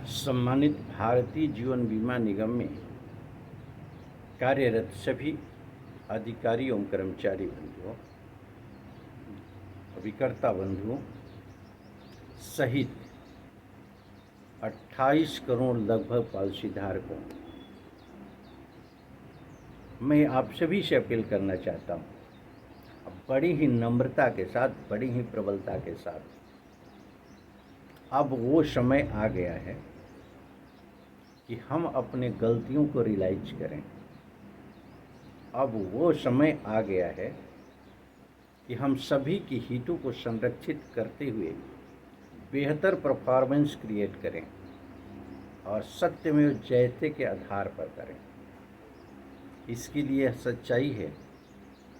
सम्मानित भारतीय जीवन बीमा निगम में कार्यरत सभी अधिकारी एवं कर्मचारी बंधुओं, अभिकर्ता बंधुओं सहित 28 करोड़ लगभग पॉलिसी धारकों, मैं आप सभी से अपील करना चाहता हूँ, बड़ी ही नम्रता के साथ, बड़ी ही प्रबलता के साथ, अब वो समय आ गया है कि हम अपने गलतियों को रियलाइज करें। अब वो समय आ गया है कि हम सभी की हितों को संरक्षित करते हुए बेहतर परफॉर्मेंस क्रिएट करें और सत्यमेव जयते के आधार पर करें। इसके लिए सच्चाई है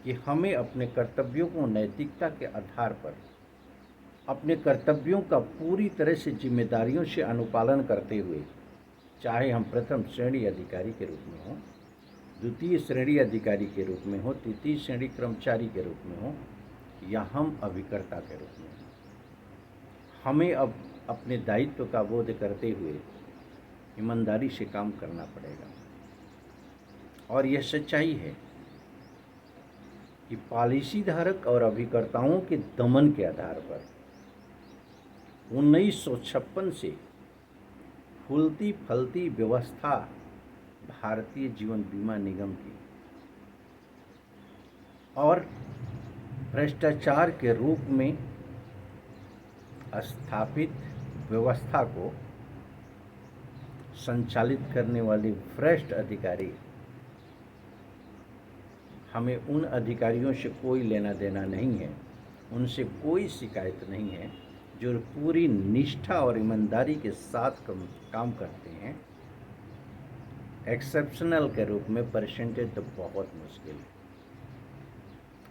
कि हमें अपने कर्तव्यों को नैतिकता के आधार पर अपने कर्तव्यों का पूरी तरह से जिम्मेदारियों से अनुपालन करते हुए, चाहे हम प्रथम श्रेणी अधिकारी के रूप में हों, द्वितीय श्रेणी अधिकारी के रूप में हो, तृतीय श्रेणी कर्मचारी के रूप में हो या हम अभिकर्ता के रूप में हो, हमें अब अपने दायित्व का बोध करते हुए ईमानदारी से काम करना पड़ेगा। और यह सच्चाई है कि पॉलिसी धारक और अभिकर्ताओं के दमन के आधार पर 1956 से फूलती फलती व्यवस्था भारतीय जीवन बीमा निगम की और भ्रष्टाचार के रूप में स्थापित व्यवस्था को संचालित करने वाले भ्रष्ट अधिकारी, हमें उन अधिकारियों से कोई लेना देना नहीं है, उनसे कोई शिकायत नहीं है जो पूरी निष्ठा और ईमानदारी के साथ काम करते हैं। एक्सेप्शनल के रूप में परसेंटेज तो बहुत मुश्किल है,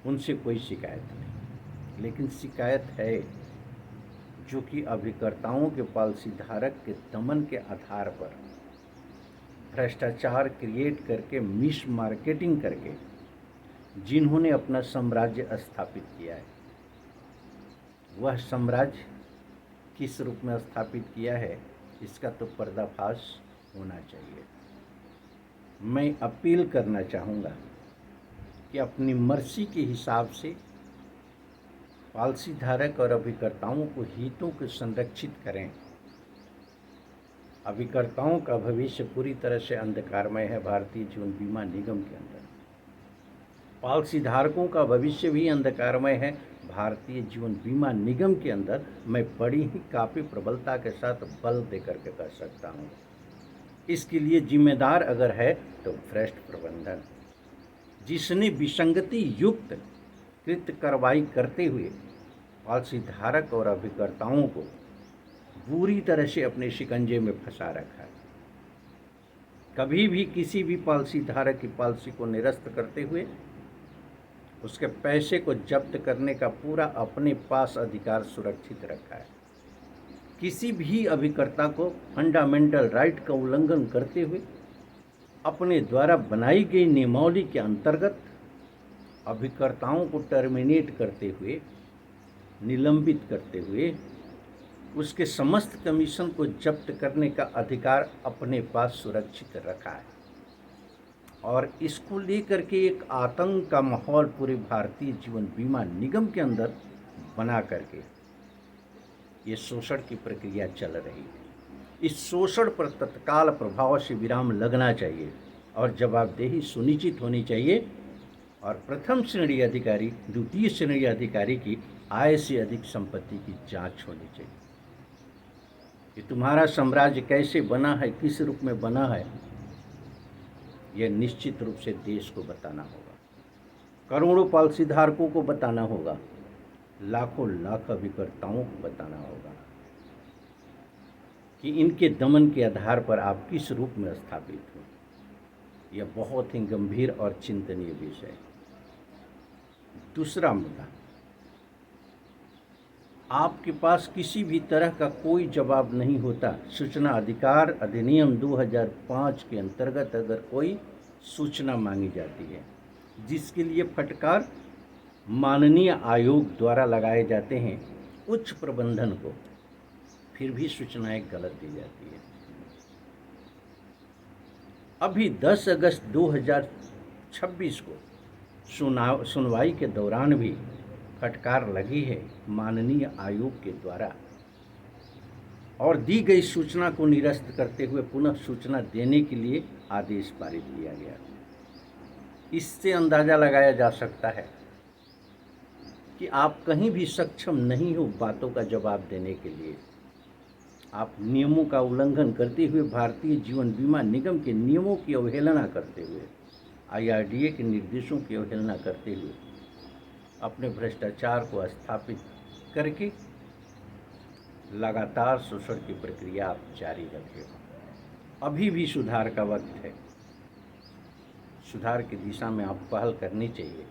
उनसे कोई शिकायत नहीं। लेकिन शिकायत है जो कि अभिकर्ताओं के पॉलिसी धारक के दमन के आधार पर भ्रष्टाचार क्रिएट करके, मिस मार्केटिंग करके जिन्होंने अपना साम्राज्य स्थापित किया है, वह साम्राज्य किस रूप में स्थापित किया है, इसका तो पर्दाफाश होना चाहिए। मैं अपील करना चाहूँगा कि अपनी मर्जी के हिसाब से पॉलिसी धारक और अभिकर्ताओं को हितों को संरक्षित करें। अभिकर्ताओं का भविष्य पूरी तरह से अंधकारमय है भारतीय जीवन बीमा निगम के अंदर, पॉलिसी धारकों का भविष्य भी अंधकारमय है भारतीय जीवन बीमा निगम के अंदर। मैं बड़ी ही काफ़ी प्रबलता के साथ बल देकर के कह सकता हूँ। इसके लिए जिम्मेदार अगर है तो भ्रष्ट प्रबंधन, जिसने विसंगति युक्त कृत कार्रवाई करते हुए पॉलिसी धारक और अभिकर्ताओं को बुरी तरह से अपने शिकंजे में फंसा रखा है। कभी भी किसी भी पॉलिसी धारक की पॉलिसी को निरस्त करते हुए उसके पैसे को जब्त करने का पूरा अपने पास अधिकार सुरक्षित रखा है। किसी भी अभिकर्ता को फंडामेंटल राइट का उल्लंघन करते हुए अपने द्वारा बनाई गई नियमावली के अंतर्गत अभिकर्ताओं को टर्मिनेट करते हुए, निलंबित करते हुए उसके समस्त कमीशन को जब्त करने का अधिकार अपने पास सुरक्षित रखा है। और इसको लेकर के एक आतंक का माहौल पूरे भारतीय जीवन बीमा निगम के अंदर बना करके ये शोषण की प्रक्रिया चल रही है। इस शोषण पर तत्काल प्रभाव से विराम लगना चाहिए और जवाबदेही सुनिश्चित होनी चाहिए और प्रथम श्रेणी अधिकारी, द्वितीय श्रेणी अधिकारी की आय से अधिक संपत्ति की जांच होनी चाहिए। कि तुम्हारा साम्राज्य कैसे बना है, किस रूप में बना है, यह निश्चित रूप से देश को बताना होगा, करोड़ों पॉलिसी धारकों को बताना होगा, लाखों लाख अभिकर्ताओं को बताना होगा कि इनके दमन के आधार पर आप किस रूप में स्थापित हो। यह बहुत ही गंभीर और चिंतनीय विषय है। दूसरा मुद्दा, आपके पास किसी भी तरह का कोई जवाब नहीं होता। सूचना अधिकार अधिनियम 2005 के अंतर्गत अगर कोई सूचना मांगी जाती है जिसके लिए फटकार माननीय आयोग द्वारा लगाए जाते हैं उच्च प्रबंधन को, फिर भी सूचनाएं गलत दी जाती है। अभी 10 अगस्त 2026 को सुनवाई के दौरान भी फटकार लगी है माननीय आयोग के द्वारा और दी गई सूचना को निरस्त करते हुए पुनः सूचना देने के लिए आदेश पारित किया गया। इससे अंदाज़ा लगाया जा सकता है कि आप कहीं भी सक्षम नहीं हो बातों का जवाब देने के लिए। आप नियमों का उल्लंघन करते हुए भारतीय जीवन बीमा निगम के नियमों की अवहेलना करते हुए, IRDA के निर्देशों की अवहेलना करते हुए अपने भ्रष्टाचार को स्थापित करके लगातार शोषण की प्रक्रिया आप जारी रखें। अभी भी सुधार का वक्त है। सुधार की दिशा में आप पहल करनी चाहिए,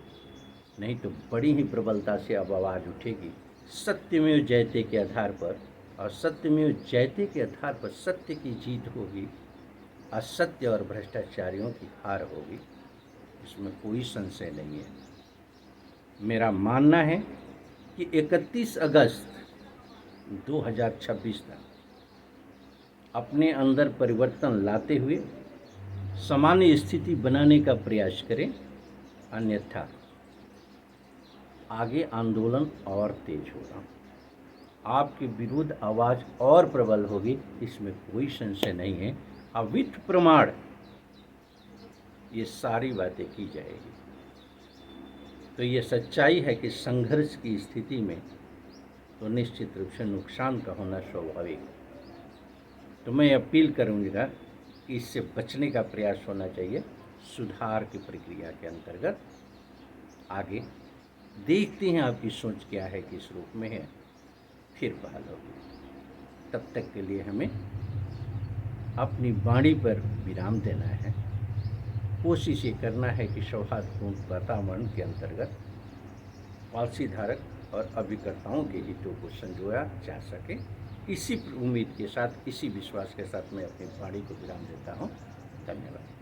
नहीं तो बड़ी ही प्रबलता से अब आवाज़ उठेगी सत्यमेव जयते के आधार पर, और सत्यमेव जयते के आधार पर सत्य की जीत होगी, असत्य और भ्रष्टाचारियों की हार होगी, इसमें कोई संशय नहीं है। मेरा मानना है कि 31 अगस्त 2026 तक अपने अंदर परिवर्तन लाते हुए सामान्य स्थिति बनाने का प्रयास करें, अन्यथा आगे आंदोलन और तेज होगा, आपके विरुद्ध आवाज़ और प्रबल होगी, इसमें कोई संशय नहीं है। अविट प्रमाण ये सारी बातें की जाएगी। तो ये सच्चाई है कि संघर्ष की स्थिति में तो निश्चित रूप से नुकसान का होना स्वाभाविक। तो मैं अपील करूँगा कि इससे बचने का प्रयास होना चाहिए। सुधार की प्रक्रिया के अंतर्गत आगे देखते हैं आपकी सोच क्या है, किस रूप में है, फिर पहल होगी। तब तक के लिए हमें अपनी वाणी पर विराम देना है। कोशिश ये करना है कि सौहार्दपूर्ण वातावरण के अंतर्गत पॉलिसी धारक और अभिकर्ताओं के हितों को संजोया जा सके। इसी उम्मीद के साथ, इसी विश्वास के साथ मैं अपनी वाणी को विराम देता हूँ। धन्यवाद।